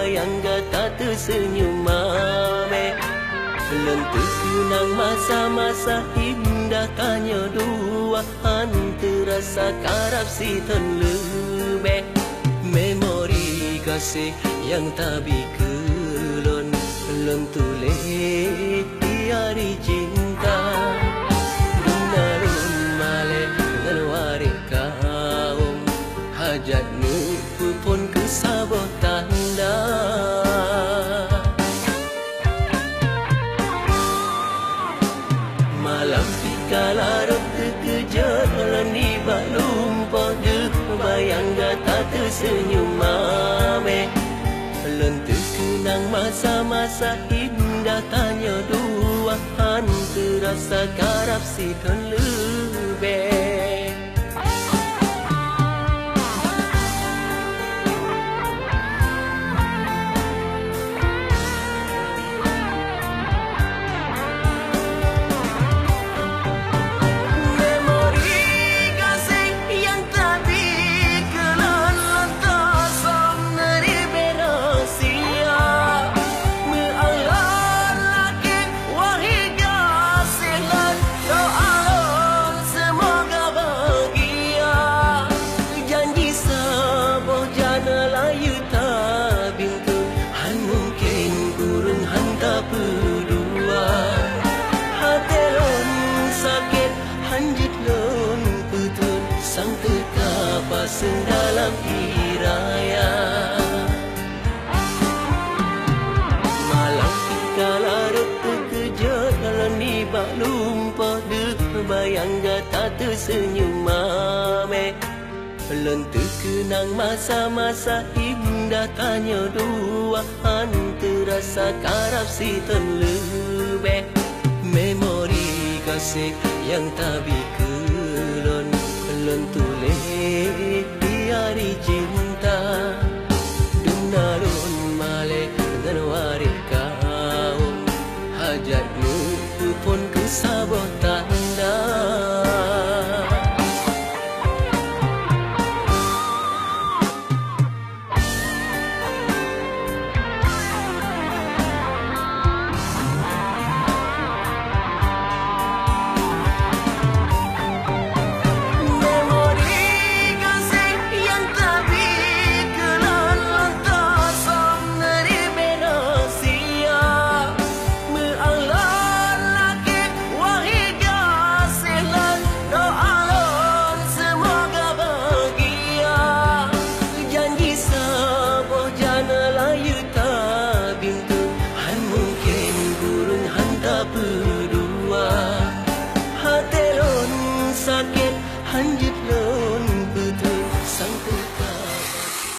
bayang gata tersenyum mame. Lentur nang masa-masa indah tanya dua antara sakarap si ten lebih. Memori kasih yang tak bikelon lentule tiari cinta. Dunalun male ngelwari kaum hajatmu pun kesabot tanda. Malam pikala rok terkejar lani balumpa dek bayang gata tersenyum mame. Lentur kenang masa-masa indah tanya dua antara sakarap si ton lebih. Sang terkapasang dalam hiraya. Malam pikala rep terkejut lani bak lumpah dek bayang gata tersenyum mame. Lentur kenang masa-masa indah tanya dua antara sakarap si ten lebih. Memori kasih yang tak bikelon lentule tiari cinta.